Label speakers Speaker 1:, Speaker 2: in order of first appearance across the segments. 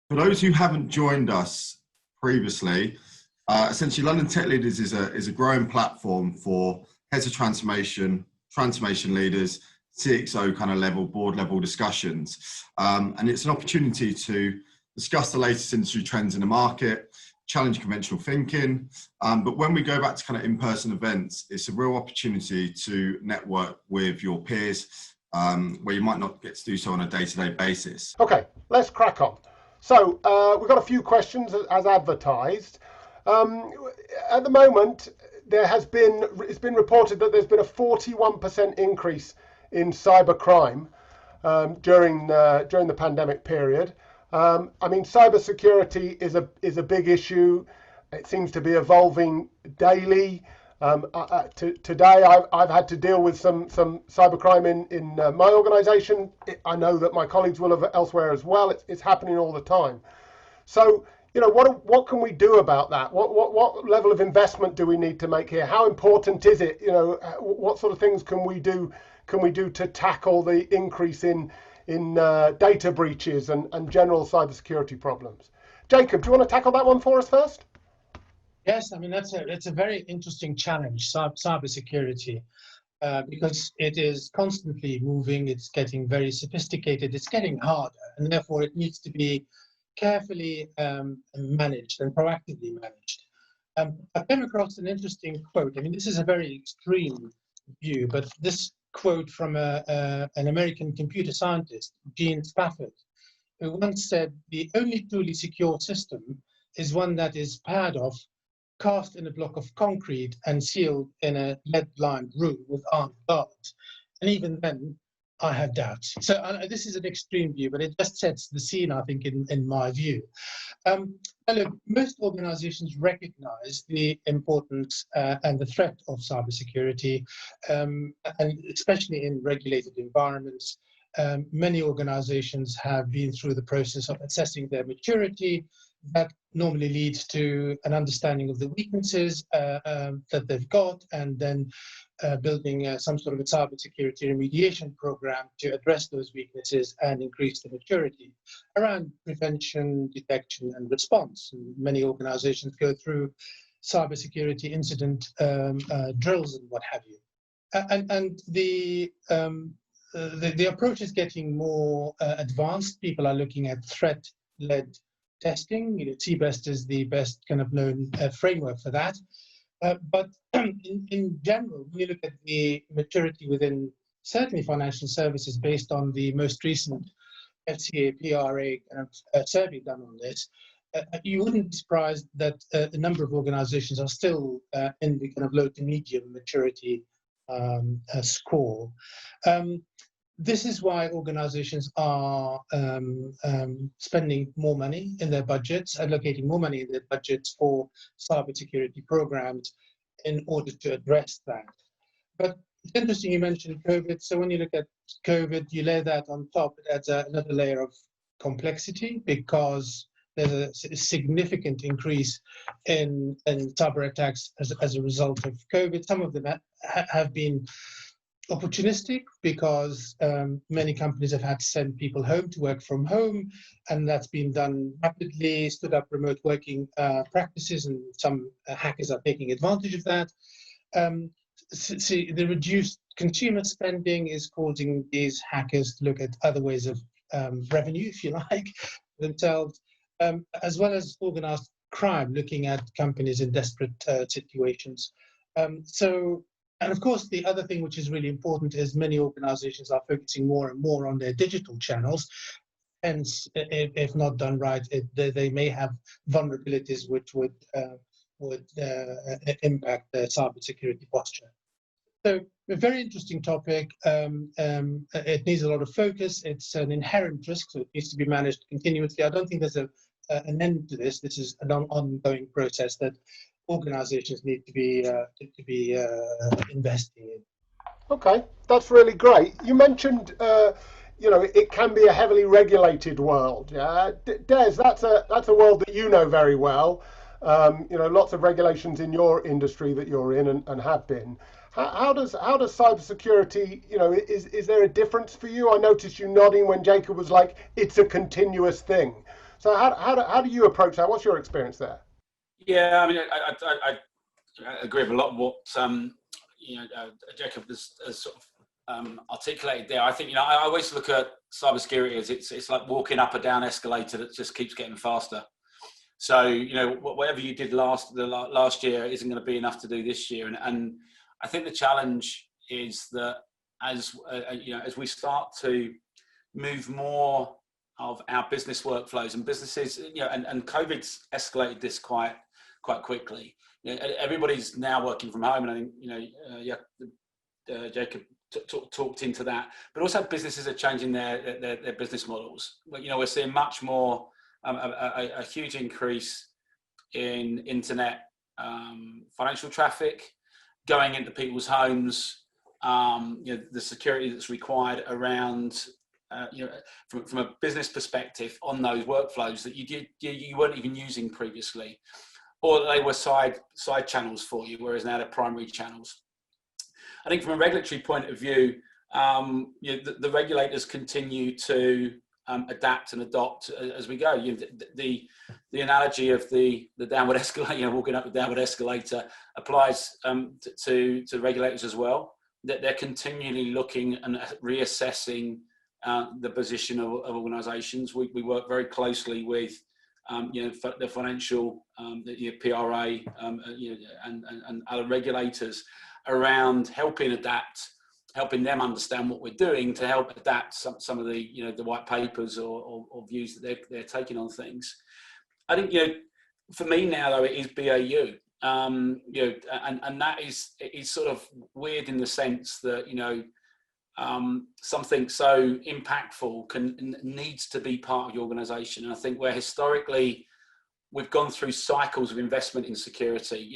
Speaker 1: For those who haven't joined us previously, essentially London Tech Leaders is a growing platform for heads of transformation leaders, CXO kind of level, board level discussions. And it's an opportunity to discuss the latest industry trends in the market, challenge conventional thinking. But when we go back to kind of in-person events, it's a real opportunity to network with your peers, where you might not get to do so on a day-to-day basis.
Speaker 2: Okay, let's crack on. So we've got a few questions as advertised. At the moment, it's been reported that there's been a 41% increase in cybercrime during the pandemic period. I mean, cybersecurity is a big issue. It seems to be evolving daily. Today, I've had to deal with some cybercrime in my organisation. I know that my colleagues will have elsewhere as well. It's happening all the time. So, you know, what can we do about that? What level of investment do we need to make here? How important is it? You know, what sort of things can we do to tackle the increase in data breaches and general cybersecurity problems? Jacob, do you want to tackle that one for us first?
Speaker 3: Yes, I mean, that's a very interesting challenge, cybersecurity, because it is constantly moving, it's getting very sophisticated, it's getting harder, and therefore it needs to be carefully managed and proactively managed. I came across an interesting quote. I mean, this is a very extreme view, but this quote from an American computer scientist, Gene Spafford, who once said, "The only truly secure system is one that is paired off, cast in a block of concrete and sealed in a lead-lined room with armed guards. And even then, I have doubts." So this is an extreme view, but it just sets the scene, I think, in my view. Look, most organizations recognize the importance and the threat of cybersecurity, and especially in regulated environments. Many organizations have been through the process of assessing their maturity. That normally leads to an understanding of the weaknesses that they've got, and then building some sort of a cybersecurity remediation program to address those weaknesses and increase the maturity around prevention, detection, and response. And many organizations go through cybersecurity incident drills and what have you. And the approach is getting more advanced. People are looking at threat-led testing. You know, CBEST is the best kind of known framework for that. But in general, when you look at the maturity within certainly financial services, based on the most recent FCA PRA kind of survey done on this, you wouldn't be surprised that a number of organizations are still in the kind of low to medium maturity score. This is why organizations are spending more money in their budgets, allocating more money in their budgets for cybersecurity programs in order to address that. But it's interesting you mentioned COVID. So when you look at COVID, you lay that on top, it adds another layer of complexity, because there's a significant increase in cyber attacks as a result of COVID. Some of them have been opportunistic, because many companies have had to send people home to work from home, and that's been done rapidly, stood up remote working practices, and some hackers are taking advantage of that. See, the reduced consumer spending is causing these hackers to look at other ways of revenue, if you like, themselves, as well as organized crime, looking at companies in desperate situations. And of course, the other thing which is really important is many organizations are focusing more and more on their digital channels. Hence, if not done right, they may have vulnerabilities which would impact their cybersecurity posture. So a very interesting topic. It needs a lot of focus. It's an inherent risk, so it needs to be managed continuously. I don't think there's an end to this. This is an ongoing process that organizations need to be investing in.
Speaker 2: Okay, that's really great. You mentioned, you know, it can be a heavily regulated world. Yeah, Des, that's a world that you know very well. You know, lots of regulations in your industry that you're in and have been. How does cybersecurity, you know, is there a difference for you? I noticed you nodding when Jacob was like, it's a continuous thing. So how do you approach that? What's your experience there?
Speaker 4: Yeah, I mean, I agree with a lot of what Jacob has sort of articulated there. I think I always look at cybersecurity as it's like walking up a down escalator that just keeps getting faster. So whatever you did last year isn't going to be enough to do this year, and I think the challenge is that as we start to move more of our business workflows and businesses, and COVID's escalated this quite quickly. Everybody's now working from home, and I think Jacob talked into that. But also, businesses are changing their business models. We're seeing much more a huge increase in internet financial traffic going into people's homes. The security that's required around. From a business perspective on those workflows that you weren't even using previously, or they were side channels for you, whereas now they're primary channels. I think from a regulatory point of view, the regulators continue to adapt and adopt as we go. The analogy of the downward escalator, walking up the downward escalator, applies to regulators as well. That they're continually looking and reassessing the position of organisations. We work very closely with the financial, the PRA, and other regulators around helping them understand what we're doing to help adapt some of the white papers or views that they're taking on things. I think for me now though it is BAU. And that is sort of weird in the sense that something so impactful needs to be part of your organisation. And I think where historically we've gone through cycles of investment in security,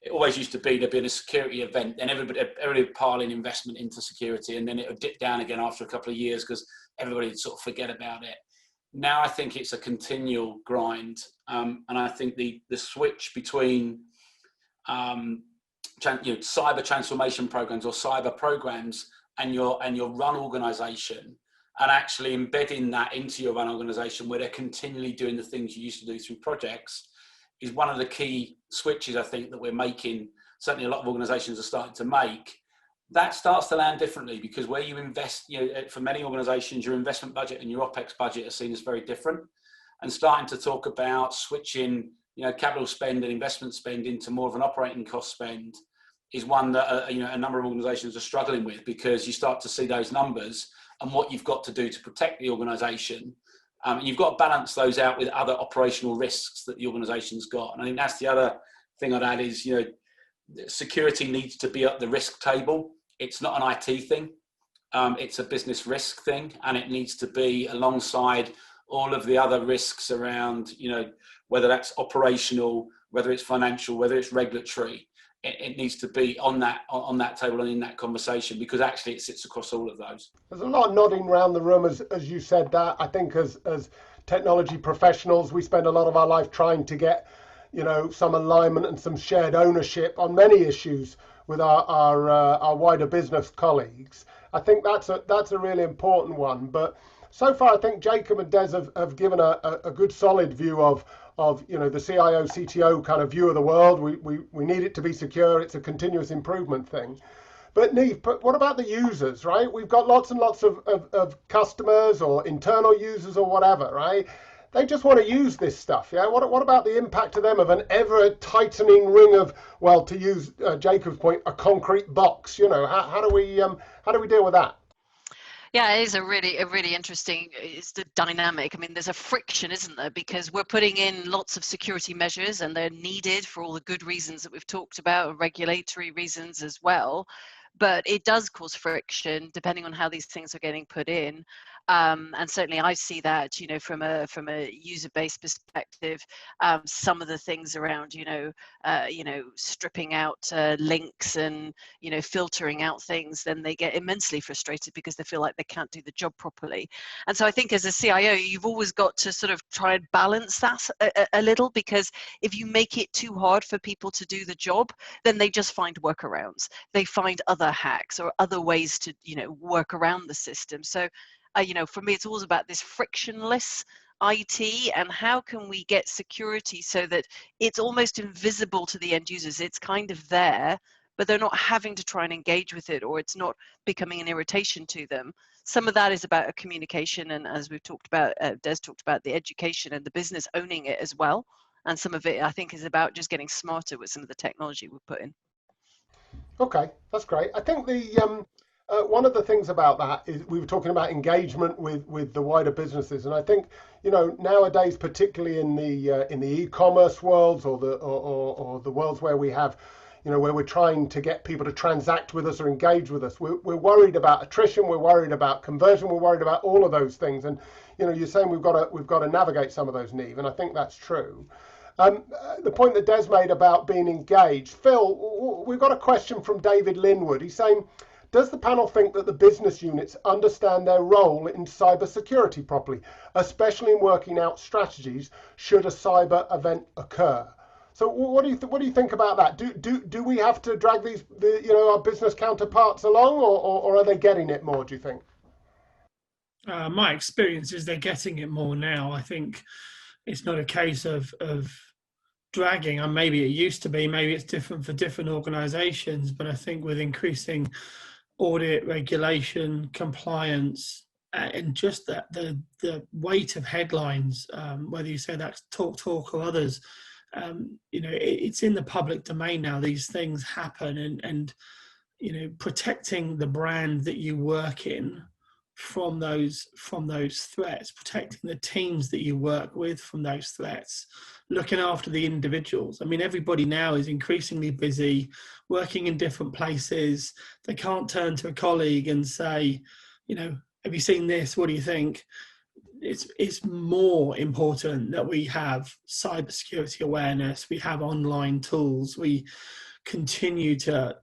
Speaker 4: it always used to be there'd been a security event and everybody would pile in investment into security, and then it would dip down again after a couple of years because everybody would sort of forget about it. Now I think it's a continual grind, and I think the switch between cyber transformation programs or cyber programs and your run organization, and actually embedding that into your run organization where they're continually doing the things you used to do through projects, is one of the key switches I think that we're making. Certainly a lot of organizations are starting to make. That starts to land differently because where you invest, for many organizations, your investment budget and your OPEX budget are seen as very different, and starting to talk about switching capital spend and investment spend into more of an operating cost spend is one that a number of organisations are struggling with, because you start to see those numbers and what you've got to do to protect the organisation. And you've got to balance those out with other operational risks that the organisation's got. And I think that's the other thing I'd add is, security needs to be at the risk table. It's not an IT thing. It's a business risk thing, and it needs to be alongside all of the other risks around, whether that's operational, whether it's financial, whether it's regulatory. It needs to be on that table and in that conversation, because actually it sits across all of those.
Speaker 2: There's a lot of nodding around the room as you said that. I think as technology professionals, we spend a lot of our life trying to get some alignment and some shared ownership on many issues with our wider business colleagues. I think that's a really important one. But so far, I think Jacob and Des have given a good solid view of the CIO, CTO kind of view of the world. We need it to be secure. It's a continuous improvement thing. But Niamh, what about the users, right? We've got lots and lots of customers or internal users or whatever, right? They just want to use this stuff, yeah? What about the impact to them of an ever-tightening ring of, well, to use Jacob's point, a concrete box? How do we deal with that?
Speaker 5: Yeah, it is a really interesting, it's the dynamic. I mean, there's a friction, isn't there? Because we're putting in lots of security measures and they're needed for all the good reasons that we've talked about, and regulatory reasons as well. But it does cause friction depending on how these things are getting put in. And certainly I see that, from a user-based perspective, some of the things around, stripping out links and, filtering out things, then they get immensely frustrated because they feel like they can't do the job properly. And so I think as a CIO, you've always got to sort of try and balance that a little, because if you make it too hard for people to do the job, then they just find workarounds. They find other hacks or other ways to, work around the system. So, for me, it's always about this frictionless IT, and how can we get security so that it's almost invisible to the end users? It's kind of there, but they're not having to try and engage with it, or it's not becoming an irritation to them. Some of that is about a communication, and as we've talked about, Des talked about, the education and the business owning it as well. And some of it, I think, is about just getting smarter with some of the technology we put in.
Speaker 2: Okay, that's great. I think the one of the things about that is we were talking about engagement with the wider businesses, and I think, you know, nowadays, particularly in the e-commerce worlds or the worlds where we have, you know, where we're trying to get people to transact with us or engage with us, we're worried about attrition, we're worried about conversion, we're worried about all of those things. And, you know, you're saying we've got to navigate some of those, Niamh, and I think that's true. The point that Des made about being engaged, Phil, we've got a question from David Linwood. He's saying, does the panel think that the business units understand their role in cybersecurity properly, especially in working out strategies should a cyber event occur? So what do you think about that? Do we have to drag our business counterparts along, or are they getting it more, do you think?
Speaker 6: My experience is they're getting it more now. I think it's not a case of dragging, and maybe it used to be, maybe it's different for different organizations, but I think with increasing audit, regulation, compliance, and just that the weight of headlines, whether you say that's Talk or others, you know, it's in the public domain now. These things happen, and you know, protecting the brand that you work in from those threats, protecting the teams that you work with from those threats, looking after the individuals. I mean, everybody now is increasingly busy working in different places. They can't turn to a colleague and say, you know, have you seen this? What do you think? It's more important that we have cybersecurity awareness. We have online tools. We continue to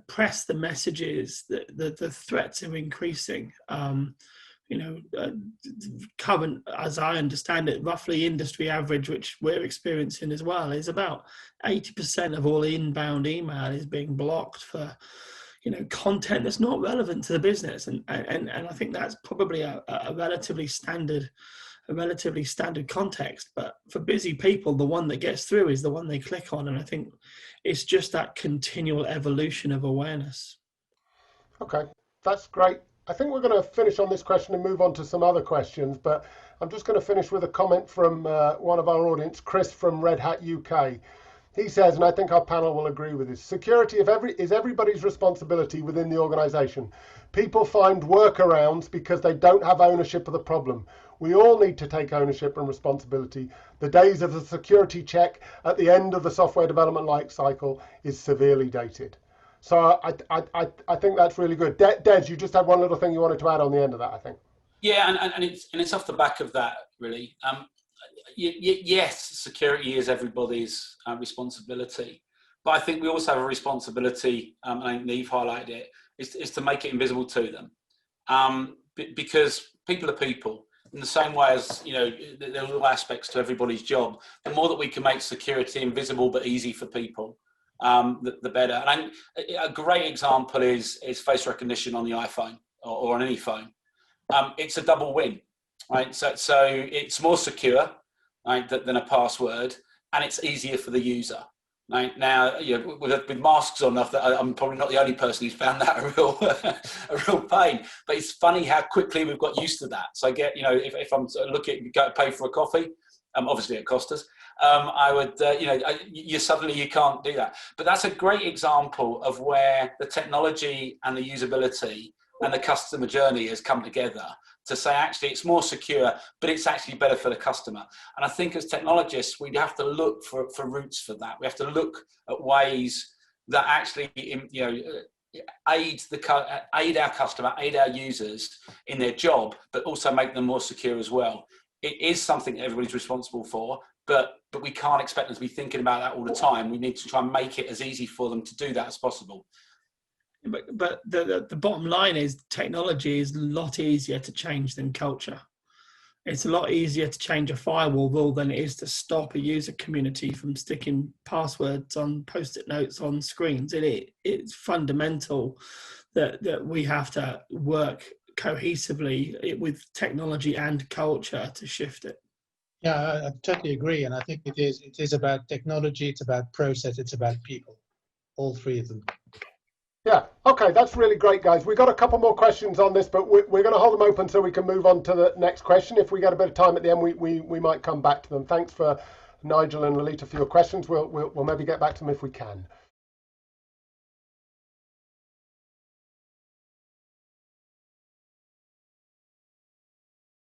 Speaker 6: press the messages that the threats are increasing. You know, current, as I understand it, roughly industry average, which we're experiencing as well, is about 80% of all inbound email is being blocked for, you know, content that's not relevant to the business, and I think that's probably a relatively standard context. But for busy people, the one that gets through is the one they click on, and I think it's just that continual evolution of awareness.
Speaker 2: Okay, that's great. I think we're going to finish on this question and move on to some other questions, but I'm just going to finish with a comment from one of our audience, Chris from Red Hat UK. He says, and I think our panel will agree with this, security is everybody's responsibility within the organization. People find workarounds because they don't have ownership of the problem. We all need to take ownership and responsibility. The days of the security check at the end of the software development life cycle is severely dated. So I think that's really good. Des, you just had one little thing you wanted to add on the end of that, I think.
Speaker 4: Yeah, and it's off the back of that, really. Yes, security is everybody's responsibility, but I think we also have a responsibility, and I think Niamh highlighted it, is to make it invisible to them, because people are people. In the same way as, you know, there are little aspects to everybody's job. The more that we can make security invisible but easy for people, the better. And a great example is face recognition on the iPhone or on any phone. It's a double win, right? So it's more secure, right, than a password, and it's easier for the user. Right? Now, you know, with masks on, I'm probably not the only person who's found that a real pain. But it's funny how quickly we've got used to that. So I get, you know, if I'm looking to pay for a coffee, obviously at Costa's, I would, you know, you can't do that. But that's a great example of where the technology and the usability and the customer journey has come together to say, actually, it's more secure, but it's actually better for the customer. And I think as technologists, we'd have to look for routes for that. We have to look at ways that actually, you know, aid our customer, aid our users in their job, but also make them more secure as well. It is something that everybody's responsible for, but we can't expect them to be thinking about that all the time. We need to try and make it as easy for them to do that as possible.
Speaker 6: But the bottom line is technology is a lot easier to change than culture. It's a lot easier to change a firewall rule than it is to stop a user community from sticking passwords on Post-it notes on screens. It's fundamental that we have to work cohesively with technology and culture to shift it.
Speaker 3: Yeah, I totally agree, and I think it is about technology, it's about process, it's about people, all three of them.
Speaker 2: Yeah, okay, that's really great, guys. We've got a couple more questions on this, but we're going to hold them open so we can move on to the next question. If we get a bit of time at the end, we might come back to them. Thanks for Nigel and Lolita for your questions. We'll maybe get back to them if we can.